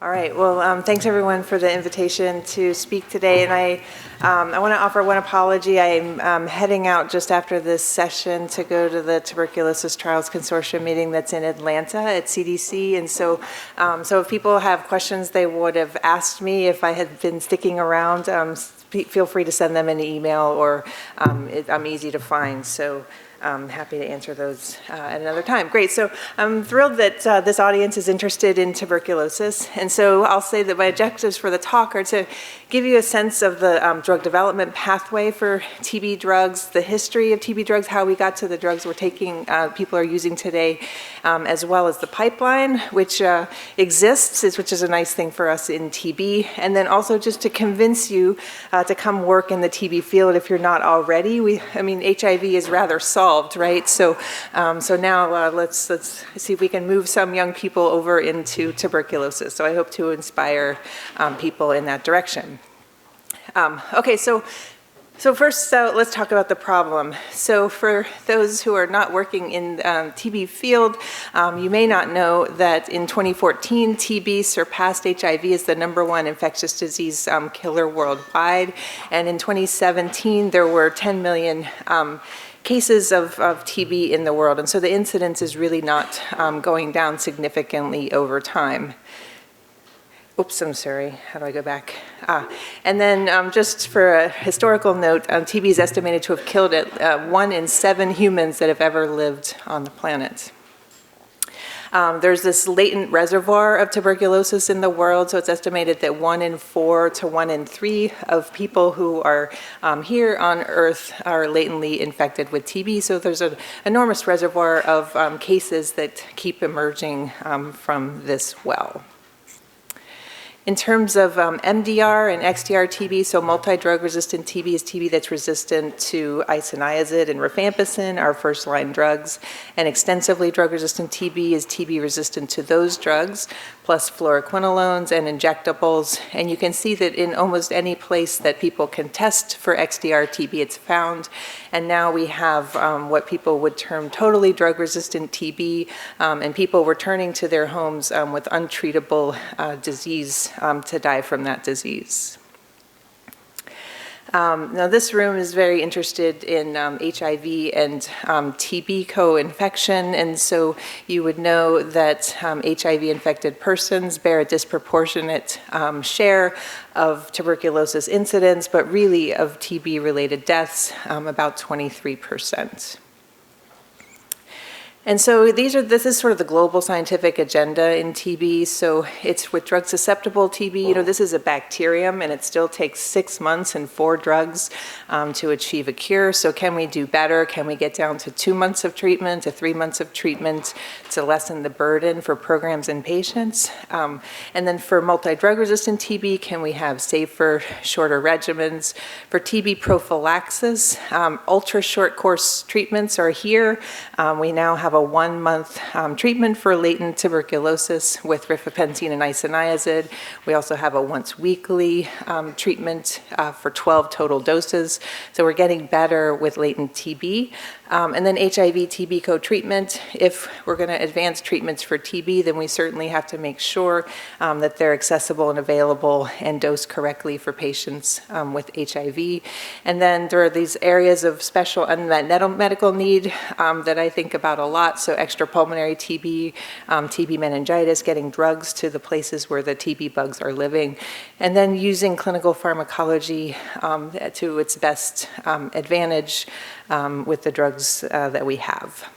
All right, well, thanks everyone for the invitation to speak today, and I want to offer one apology. I'm heading out just after this session to go to the Tuberculosis Trials Consortium meeting that's in Atlanta at CDC, and so if people have questions they would have asked me if I had been sticking around, feel free to send them an email, or I'm easy to find, so I'm happy to answer those at another time. Great, so I'm thrilled that this audience is interested in tuberculosis, and so I'll say that my objectives for the talk are to give you a sense of the drug development pathway for TB drugs, the history of TB drugs, how we got to the drugs we're taking, people are using today, as well as the pipeline, which exists, which is a nice thing for us in TB, and then also just to convince you to come work in the TB field if you're not already. HIV is rather solved, right? So now let's see if we can move some young people over into tuberculosis. So I hope to inspire people in that direction. Okay, so first, let's talk about the problem. So for those who are not working in the TB field, you may not know that in 2014, TB surpassed HIV as the #1 infectious disease killer worldwide. And in 2017, there were 10 million cases of TB in the world. And so the incidence is really not going down significantly over time. Oops, I'm sorry, how do I go back? And then just for a historical note, TB is estimated to have killed 1 in 7 humans that have ever lived on the planet. There's this latent reservoir of tuberculosis in the world, so it's estimated that 1 in 4 to 1 in 3 of people who are here on Earth are latently infected with TB, so there's an enormous reservoir of cases that keep emerging from this well. In terms of MDR and XDR-TB, so multi-drug resistant TB is TB that's resistant to isoniazid and rifampicin, our first-line drugs, and extensively drug-resistant TB is TB resistant to those drugs, plus fluoroquinolones and injectables. And you can see that in almost any place that people can test for XDR-TB, it's found. And now we have what people would term totally drug-resistant TB, and people returning to their homes with untreatable disease to die from that disease. Now this room is very interested in HIV and TB co-infection, and so you would know that HIV-infected persons bear a disproportionate share of tuberculosis incidence, but really of TB-related deaths, about 23%. And so this is sort of the global scientific agenda in TB. So it's with drug-susceptible TB. This is a bacterium, and it still takes 6 months and 4 drugs to achieve a cure. So can we do better? Can we get down to 2 months of treatment, to 3 months of treatment to lessen the burden for programs and patients? And then for multi-drug resistant TB, can we have safer, shorter regimens? For TB prophylaxis, ultra-short course treatments are here. We now have a 1-month treatment for latent tuberculosis with rifampicin and isoniazid. We also have a once-weekly treatment for 12 total doses. So we're getting better with latent TB. And then HIV-TB Co-Treatment. If we're going to advance treatments for TB, then we certainly have to make sure that they're accessible and available and dosed correctly for patients with HIV. And then there are these areas of special unmet medical need that I think about a lot. So extrapulmonary TB, TB meningitis, getting drugs to the places where the TB bugs are living, and then using clinical pharmacology to its best advantage with the drugs that we have.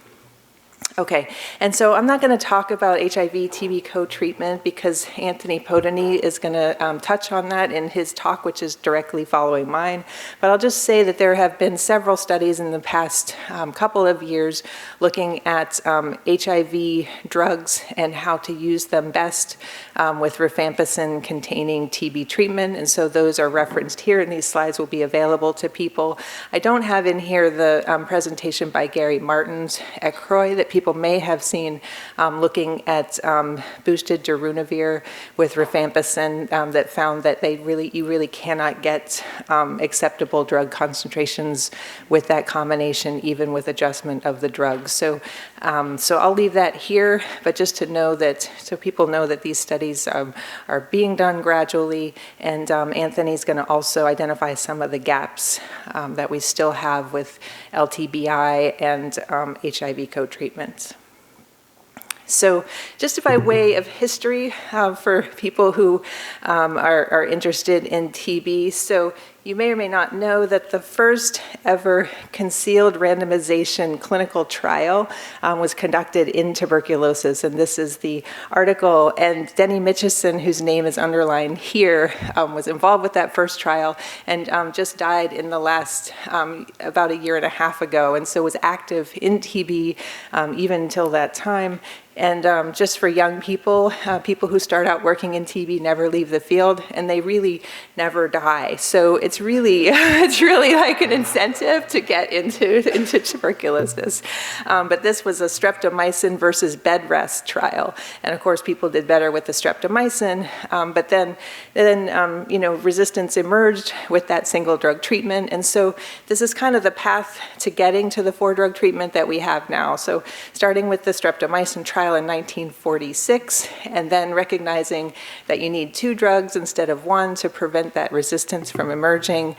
Okay, and so I'm not going to talk about HIV-TB co-treatment because Anthony Podany is going to touch on that in his talk, which is directly following mine. But I'll just say that there have been several studies in the past couple of years looking at HIV drugs and how to use them best with rifampicin-containing TB treatment, and so those are referenced here, and these slides will be available to people. I don't have in here the presentation by Gary Martins at Croy that people people may have seen looking at boosted darunavir with rifampicin that found that you really cannot get acceptable drug concentrations with that combination, even with adjustment of the drugs. So I'll leave that here, but just to know that, so people know that these studies are being done gradually, and Anthony's going to also identify some of the gaps that we still have with LTBI and HIV co-treatment. So just by way of history for people who are interested in TB, so you may or may not know that the first ever concealed randomization clinical trial was conducted in tuberculosis, and this is the article, and Denny Mitchison, whose name is underlined here, was involved with that first trial and just died in the last, about a year and a half ago, and so was active in TB even until that time. And just for young people, people who start out working in TB never leave the field, and they really never die. So it's really like an incentive to get into tuberculosis. But this was a streptomycin versus bed rest trial, and of course people did better with the streptomycin. But then resistance emerged with that single drug treatment, and so this is kind of the path to getting to the 4-drug treatment that we have now. So starting with the streptomycin trial in 1946, and then recognizing that you need 2 drugs instead of 1 to prevent that resistance from emerging.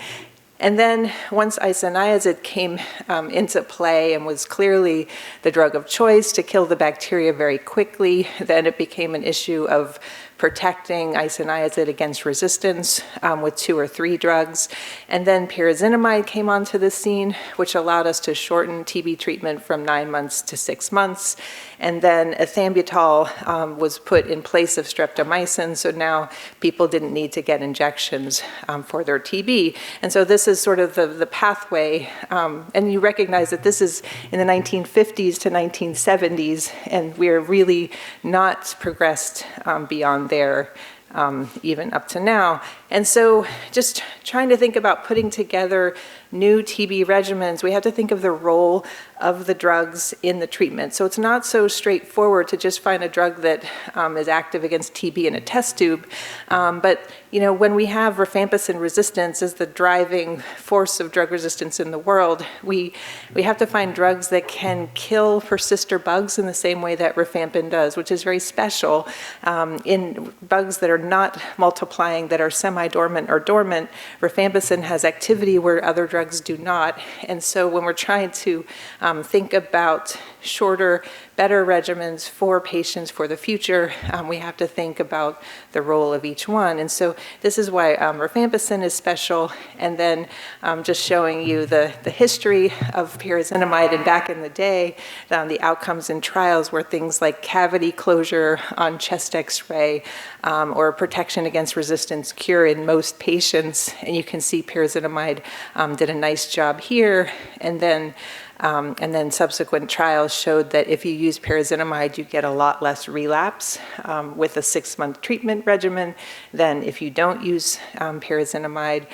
And then once isoniazid came into play and was clearly the drug of choice to kill the bacteria very quickly, then it became an issue of protecting isoniazid against resistance with 2 or 3 drugs. And then pyrazinamide came onto the scene, which allowed us to shorten TB treatment from 9 months to 6 months. And then ethambutol was put in place of streptomycin, so now people didn't need to get injections for their TB. And so this is sort of the pathway, and you recognize that this is in the 1950s to 1970s, and we're really not progressed beyond there even up to now. And so just trying to think about putting together new TB regimens, we have to think of the role of the drugs in the treatment. So it's not so straightforward to just find a drug that is active against TB in a test tube. But when we have rifampicin resistance as the driving force of drug resistance in the world, we have to find drugs that can kill persister bugs in the same way that rifampin does, which is very special. In bugs that are not multiplying, that are semi-dormant or dormant, rifampicin has activity where other drugs do not. And so when we're trying to think about shorter, better regimens for patients for the future, we have to think about the role of each one. And so this is why rifampicin is special. And then just showing you the history of pyrazinamide, and back in the day, the outcomes in trials were things like cavity closure on chest x-ray, or protection against resistance cure in most patients. And you can see pyrazinamide did a nice job here. And then subsequent trials showed that if you use pyrazinamide, you get a lot less relapse with a 6-month treatment regimen than if you don't use pyrazinamide.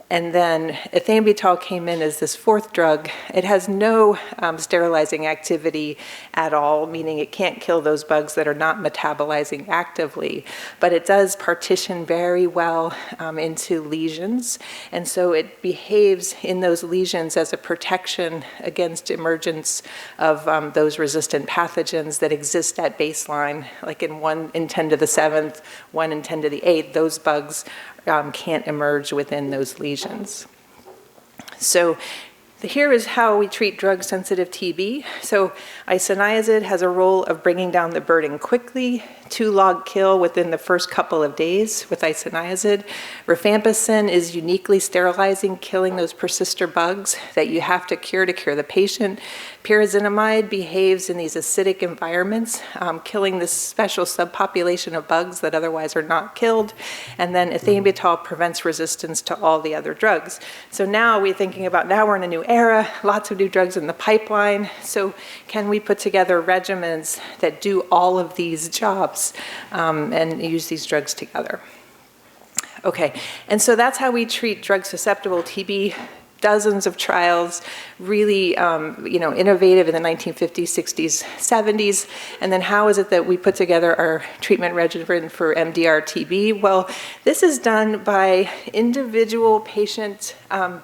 And then ethambutol came in as this 4th drug. It has no sterilizing activity at all, meaning it can't kill those bugs that are not metabolizing actively, but it does partition very well into lesions. And so it behaves in those lesions as a protection against emergence of those resistant pathogens that exist at baseline, like in 1 in 10 to the 7th, 1 in 10 to the 8th, those bugs can't emerge within those lesions. So here is how we treat drug-sensitive TB. So isoniazid has a role of bringing down the burden quickly, 2-log kill within the first couple of days with isoniazid. Rifampicin is uniquely sterilizing, killing those persister bugs that you have to cure the patient. Pyrazinamide behaves in these acidic environments, killing this special subpopulation of bugs that otherwise are not killed. And then ethambutol prevents resistance to all the other drugs. So now we're thinking about, now we're in a new era, lots of new drugs in the pipeline. So can we put together regimens that do all of these jobs and use these drugs together? Okay, and so that's how we treat drug-susceptible TB. dozens of trials, really innovative in the 1950s, 60s, 70s. And then how is it that we put together our treatment regimen for MDR-TB? Well, this is done by individual patient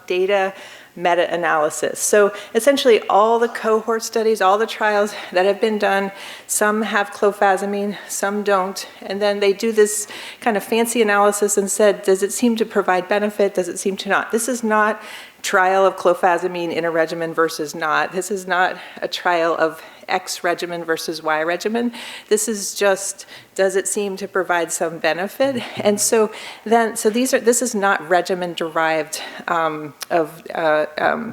data meta-analysis. So essentially all the cohort studies, all the trials that have been done, some have clofazimine, some don't, and then they do this kind of fancy analysis and said, does it seem to provide benefit, does it seem to not? This is not trial of clofazimine in a regimen versus not. This is not a trial of X regimen versus Y regimen. This is just, does it seem to provide some benefit? And so this is not regimen derived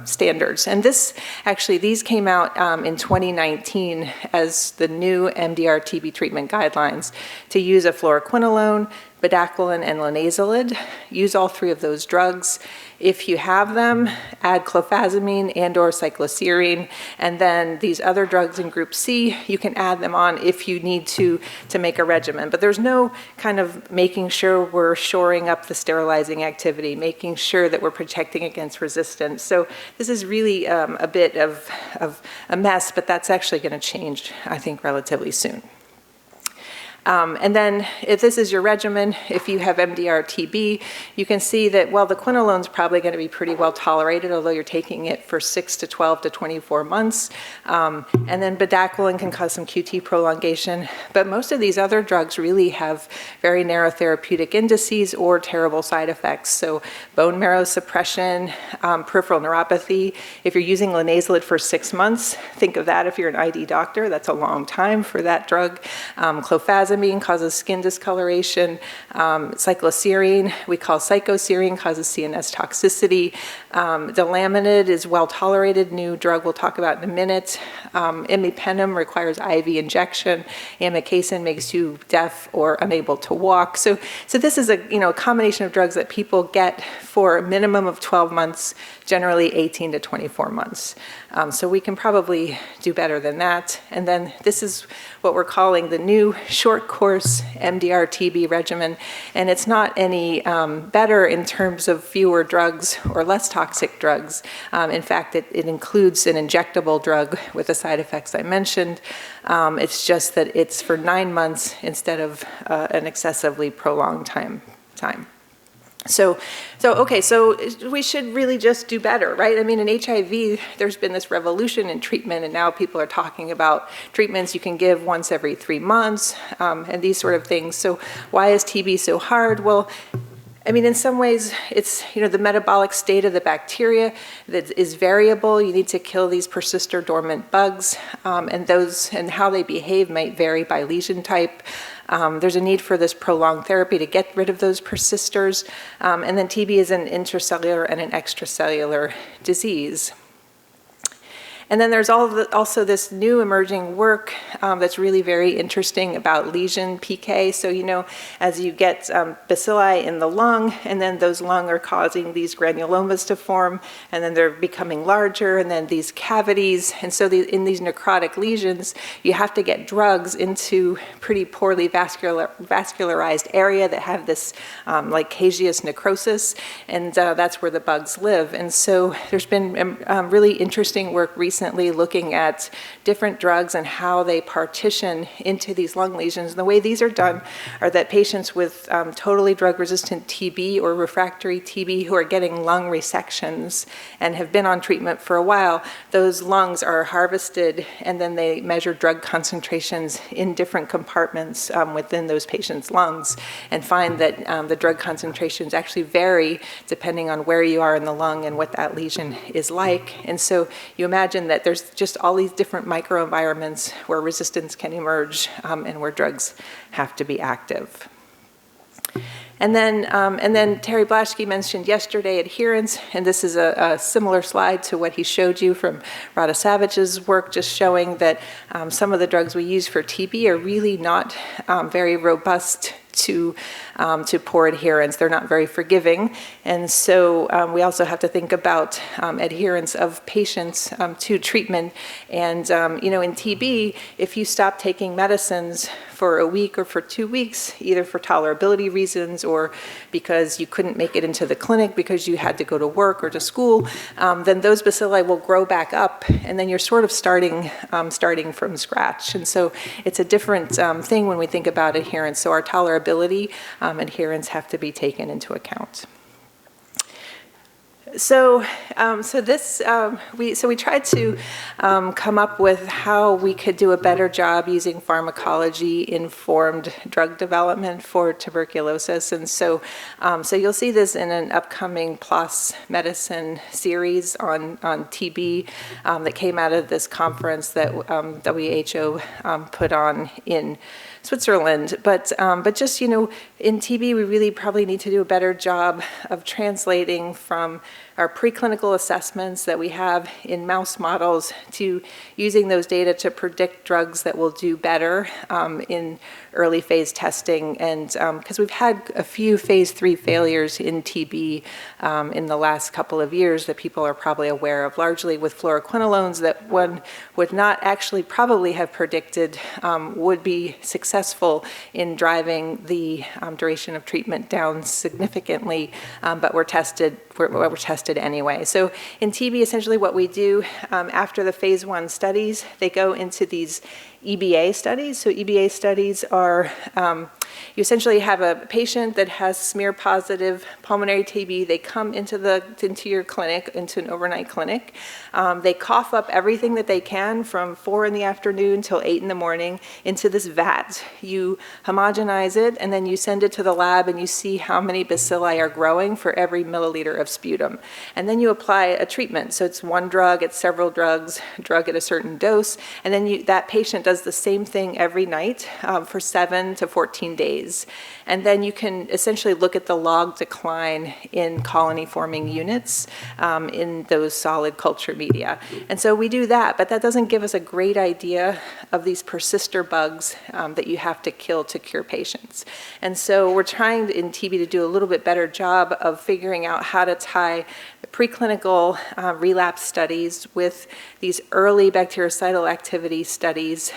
standards. And these came out in 2019 as the new MDR-TB treatment guidelines to use a fluoroquinolone, bedaquiline, and linezolid. Use all three of those drugs. If you have them, add clofazimine and or cycloserine, and then these other drugs in group C, you can add them on if you need to make a regimen. But there's no kind of making sure we're shoring up the sterilizing activity, making sure that we're protecting against resistance. So this is really a bit of a mess, but that's actually going to change, I think, relatively soon. And then if this is your regimen, if you have MDR-TB, you can see that, well, the quinolone's probably going to be pretty well tolerated, although you're taking it for 6 to 12 to 24 months. And then bedaquiline can cause some QT prolongation. But most of these other drugs really have very narrow therapeutic indices or terrible side effects. So bone marrow suppression, peripheral neuropathy. If you're using linezolid for 6 months, think of that if you're an ID doctor. That's a long time for that drug. Clofazimine causes skin discoloration. Cycloserine, we call psychoserine, causes CNS toxicity. Delaminid is well tolerated, new drug we'll talk about in a minute. Imipenem requires IV injection. Amikacin makes you deaf or unable to walk. So this is a combination of drugs that people get for a minimum of 12 months, generally 18 to 24 months. So we can probably do better than that. And then this is what we're calling the new short course MDR-TB regimen. And it's not any better in terms of fewer drugs or less toxic drugs. In fact, it includes an injectable drug with the side effects I mentioned. It's just that it's for 9 months instead of an excessively prolonged time. So we should really just do better, right? I mean, in HIV, there's been this revolution in treatment, and now people are talking about treatments you can give once every 3 months, and these sort of things. So why is TB so hard? Well, I mean, in some ways, it's, the metabolic state of the bacteria that is variable. You need to kill these persistent dormant bugs, and how they behave might vary by lesion type. There's a need for this prolonged therapy to get rid of those persisters. And then TB is an intracellular and an extracellular disease. And then there's also this new emerging work that's really very interesting about lesion PK. So, as you get bacilli in the lung, and then those lung are causing these granulomas to form, and then they're becoming larger, and then these cavities. And so in these necrotic lesions, you have to get drugs into pretty poorly vascularized area that have this like caseous necrosis, and that's where the bugs live. And so there's been really interesting work recently looking at different drugs and how they partition into these lung lesions. And the way these are done are that patients with totally drug-resistant TB or refractory TB who are getting lung resections and have been on treatment for a while, those lungs are harvested, and then they measure drug concentrations in different compartments within those patients' lungs, and find that the drug concentrations actually vary depending on where you are in the lung and what that lesion is like. And so you imagine that there's just all these different microenvironments where resistance can emerge and where drugs have to be active. And then Terry Blaschke mentioned yesterday adherence, and this is a similar slide to what he showed you from Radha Savage's work, just showing that some of the drugs we use for TB are really not very robust to poor adherence. They're not very forgiving. And so we also have to think about adherence of patients to treatment. And, in TB, if you stop taking medicines for a week or for 2 weeks, either for tolerability reasons or because you couldn't make it into the clinic because you had to go to work or to school, then those bacilli will grow back up, and then you're sort of starting from scratch. And so it's a different thing when we think about adherence. So our tolerability adherence have to be taken into account. So, we tried to come up with how we could do a better job using pharmacology-informed drug development for tuberculosis, and so you'll see this in an upcoming PLOS medicine series on TB that came out of this conference that WHO put on in Switzerland, but just, in TB, we really probably need to do a better job of translating from our preclinical assessments that we have in mouse models to using those data to predict drugs that will do better in early phase testing. And because we've had a few phase 3 failures in TB in the last couple of years that people are probably aware of, largely with fluoroquinolones that one would not actually probably have predicted would be successful in driving the duration of treatment down significantly, but were tested anyway. So in TB, essentially what we do after the phase 1 studies, they go into these EBA studies. So EBA studies are, you essentially have a patient that has smear-positive pulmonary TB. They come into your clinic, into an overnight clinic. They cough up everything that they can from 4 in the afternoon till 8 in the morning into this vat. You homogenize it, and then you send it to the lab, and you see how many bacilli are growing for every milliliter of sputum. And then you apply a treatment. So it's one drug, it's several drugs, drug at a certain dose, and then that patient does the same thing every night for 7 to 14 days. And then you can essentially look at the log decline in colony-forming units in those solid culture media. And so we do that, but that doesn't give us a great idea of these persister bugs that you have to kill to cure patients. And so we're trying in TB to do a little bit better job of figuring out how to tie the preclinical relapse studies with these early bactericidal activity studies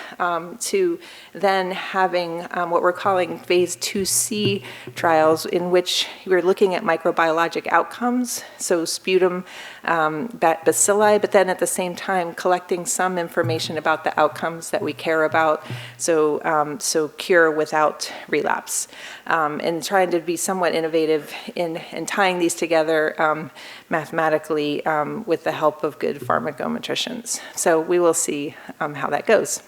to then having what we're calling phase 2C trials, in which we're looking at microbiologic outcomes, so sputum, bacilli, but then at the same time collecting some information about the outcomes that we care about, so cure without relapse, and trying to be somewhat innovative in tying these together mathematically with the help of good pharmacometricians. So we will see how that goes.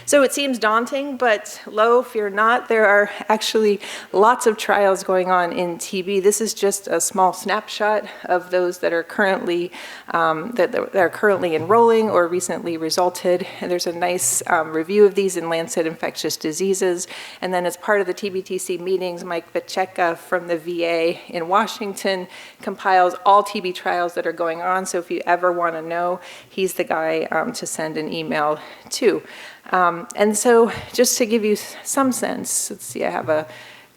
So it seems daunting, but fear not. There are actually lots of trials going on in TB. This is just a small snapshot of those that are currently enrolling or recently resulted. And there's a nice review of these in Lancet Infectious Diseases. And then as part of the TBTC meetings, Mike Vacheka from the VA in Washington compiles all TB trials that are going on. So if you ever want to know, he's the guy to send an email to. And so just to give you some sense, let's see, I have a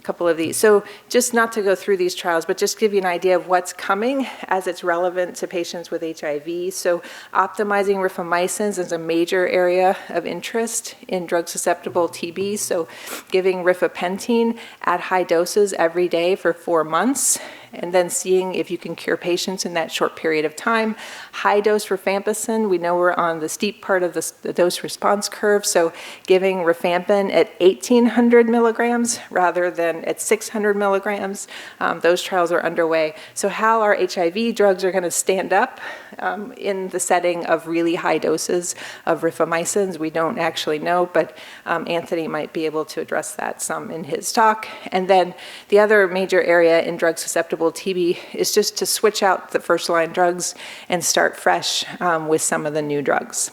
couple of these. So just not to go through these trials, but just give you an idea of what's coming as it's relevant to patients with HIV. So optimizing rifamycins is a major area of interest in drug-susceptible TB. So giving rifapentine at high doses every day for 4 months, and then seeing if you can cure patients in that short period of time. High-dose rifampicin, we know we're on the steep part of the dose response curve, so giving rifampin at 1,800 milligrams rather than at 600 milligrams. Those trials are underway. So how our HIV drugs are going to stand up in the setting of really high doses of rifamycins, we don't actually know, but Anthony might be able to address that some in his talk. And then the other major area in drug-susceptible TB is just to switch out the first-line drugs and start fresh with some of the new drugs.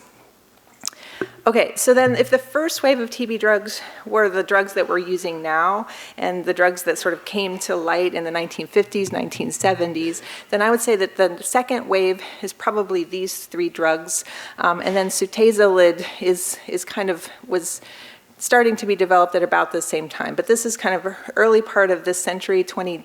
Okay, so then if the first wave of TB drugs were the drugs that we're using now and the drugs that sort of came to light in the 1950s, 1970s, then I would say that the second wave is probably these 3 drugs. And then sutazolid was starting to be developed at about the same time. But this is kind of early part of this century, 20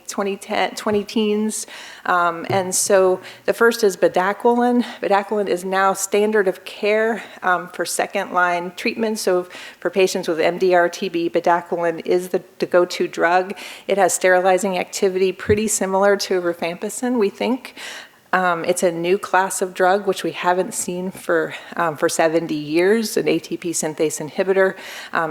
teens. And so the first is bedaquiline. Bedaquiline is now standard of care for second-line treatment. So for patients with MDR-TB, bedaquiline is the go-to drug. It has sterilizing activity pretty similar to rifampicin, we think. It's a new class of drug, which we haven't seen for 70 years, an ATP synthase inhibitor.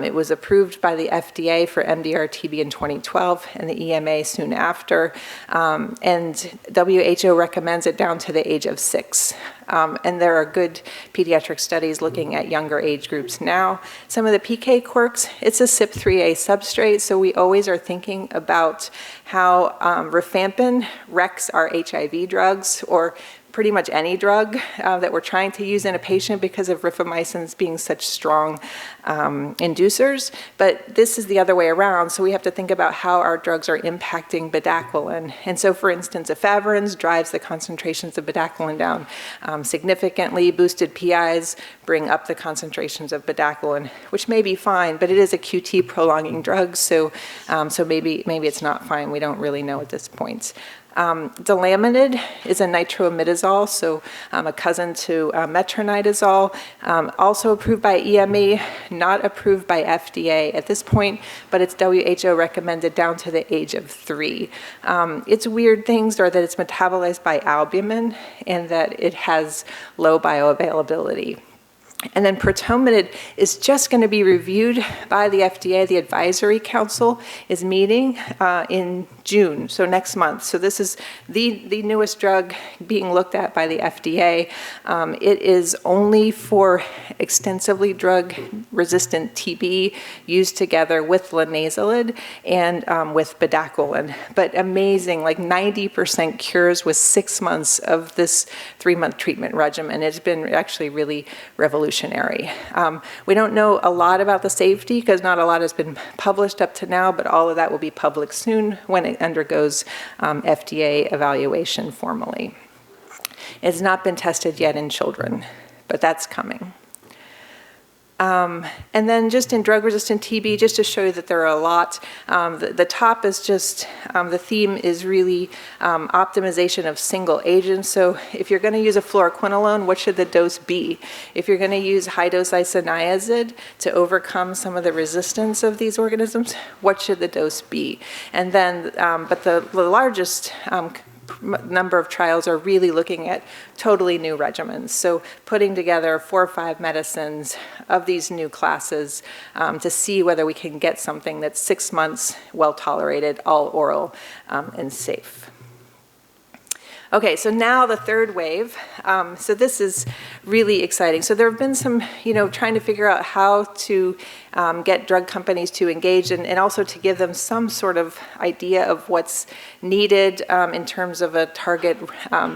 It was approved by the FDA for MDR-TB in 2012 and the EMA soon after. And WHO recommends it down to the age of 6. And there are good pediatric studies looking at younger age groups now. Some of the PK quirks, it's a CYP3A substrate, so we always are thinking about how rifampin wrecks our HIV drugs, or pretty much any drug that we're trying to use in a patient because of rifamycins being such strong inducers. But this is the other way around, so we have to think about how our drugs are impacting bedaquiline. And so, for instance, efavirenz drives the concentrations of bedaquiline down significantly. Boosted PIs bring up the concentrations of bedaquiline, which may be fine, but it is a QT prolonging drug, so maybe it's not fine. We don't really know at this point. Delaminid is a nitroimidazole, so a cousin to metronidazole, also approved by EMA, not approved by FDA at this point, but it's WHO recommended down to the age of 3. Its weird things are that it's metabolized by albumin and that it has low bioavailability. And then protominid is just going to be reviewed by the FDA. The advisory council is meeting in June, so next month. So this is the newest drug being looked at by the FDA. It is only for extensively drug-resistant TB used together with linezolid and with bedaquiline. But amazing, like 90% cures with 6 months of this 3-month treatment regimen. It's been actually really revolutionary. We don't know a lot about the safety because not a lot has been published up to now, but all of that will be public soon when it undergoes FDA evaluation formally. It's not been tested yet in children, but that's coming. And then just in drug-resistant TB, just to show you that there are a lot, the top is just, the theme is really optimization of single agents. So if you're going to use a fluoroquinolone, what should the dose be? If you're going to use high-dose isoniazid to overcome some of the resistance of these organisms, what should the dose be? And then, but the largest number of trials are really looking at totally new regimens. So putting together 4 or 5 medicines of these new classes to see whether we can get something that's 6 months, well tolerated, all oral, and safe. Okay, so now the third wave. So this is really exciting. So there have been some, trying to figure out how to get drug companies to engage and also to give them some sort of idea of what's needed in terms of a target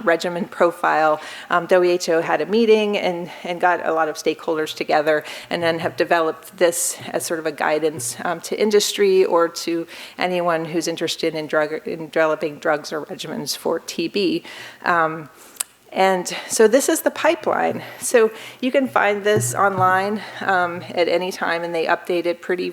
regimen profile. WHO had a meeting and got a lot of stakeholders together and then have developed this as sort of a guidance to industry or to anyone who's interested in developing drugs or regimens for TB. And so this is the pipeline. So you can find this online at any time, and they update it pretty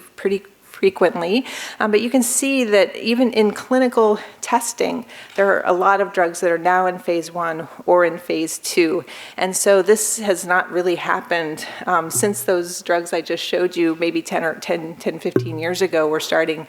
frequently. But you can see that even in clinical testing, there are a lot of drugs that are now in phase 1 or in phase 2. And so this has not really happened since those drugs I just showed you, maybe 10, 15 years ago, were starting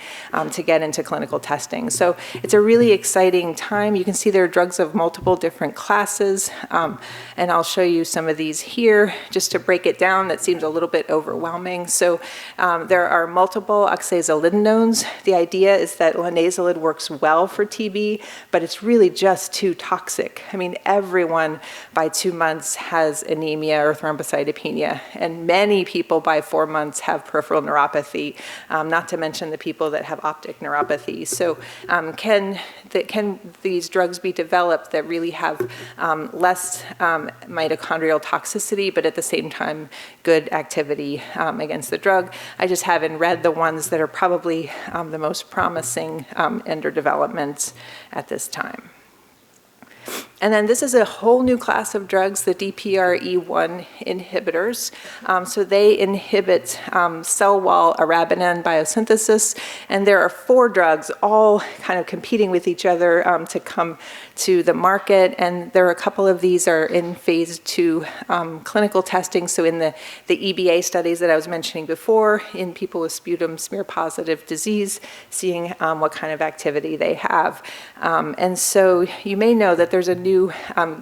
to get into clinical testing. So it's a really exciting time. You can see there are drugs of multiple different classes. And I'll show you some of these here just to break it down. That seems a little bit overwhelming. So there are multiple oxazolidinones. The idea is that linezolid works well for TB, but it's really just too toxic. I mean, everyone by 2 months has anemia or thrombocytopenia, and many people by 4 months have peripheral neuropathy, not to mention the people that have optic neuropathy. So can these drugs be developed that really have less mitochondrial toxicity, but at the same time good activity against the drug? I just haven't read the ones that are probably the most promising under development at this time. And then this is a whole new class of drugs, the DPRE1 inhibitors. So they inhibit cell wall arabinin biosynthesis, and there are 4 drugs all kind of competing with each other to come to the market, and there are a couple of these are in phase 2 clinical testing. So in the EBA studies that I was mentioning before, in people with sputum smear positive disease, seeing what kind of activity they have. And so you may know that there's a new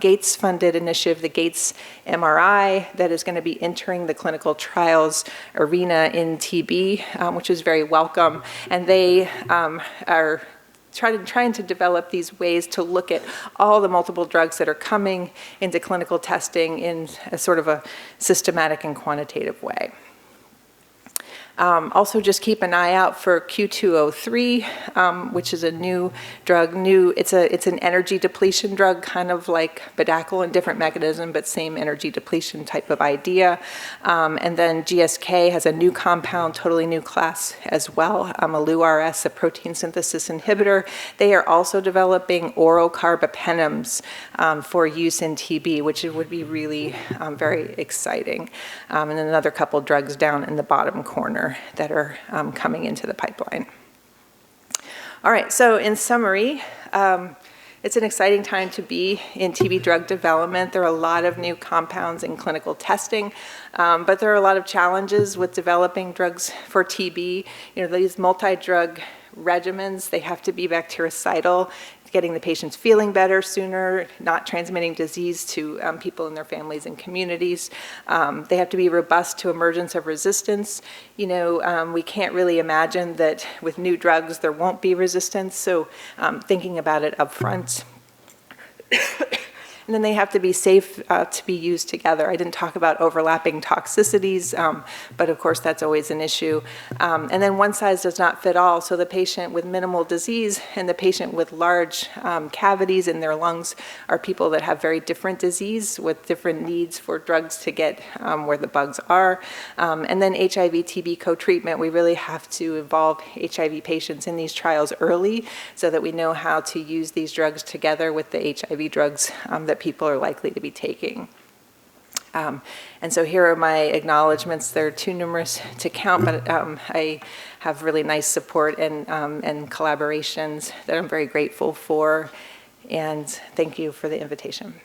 Gates-funded initiative, the Gates MRI, that is going to be entering the clinical trials arena in TB, which is very welcome. And they are trying to develop these ways to look at all the multiple drugs that are coming into clinical testing in a sort of a systematic and quantitative way. Also, just keep an eye out for Q203, which is a new drug. It's an energy depletion drug, kind of like Bedaquiline, and different mechanism, but same energy depletion type of idea. And then GSK has a new compound, totally new class as well, a LURS, a protein synthesis inhibitor. They are also developing oral carbapenems for use in TB, which would be really very exciting. And then another couple drugs down in the bottom corner that are coming into the pipeline. All right, so in summary, it's an exciting time to be in TB drug development. There are a lot of new compounds in clinical testing, but there are a lot of challenges with developing drugs for TB. You know, these multi-drug regimens, they have to be bactericidal, getting the patients feeling better sooner, not transmitting disease to people in their families and communities. They have to be robust to emergence of resistance. You know, we can't really imagine that with new drugs there won't be resistance, so thinking about it up front. And then they have to be safe to be used together. I didn't talk about overlapping toxicities, but of course that's always an issue. And then one size does not fit all, so the patient with minimal disease and the patient with large cavities in their lungs are people that have very different disease with different needs for drugs to get where the bugs are. And then HIV-TB co-treatment, we really have to involve HIV patients in these trials early so that we know how to use these drugs together with the HIV drugs that people are likely to be taking. And so here are my acknowledgements. They're too numerous to count, but I have really nice support and collaborations that I'm very grateful for. And thank you for the invitation.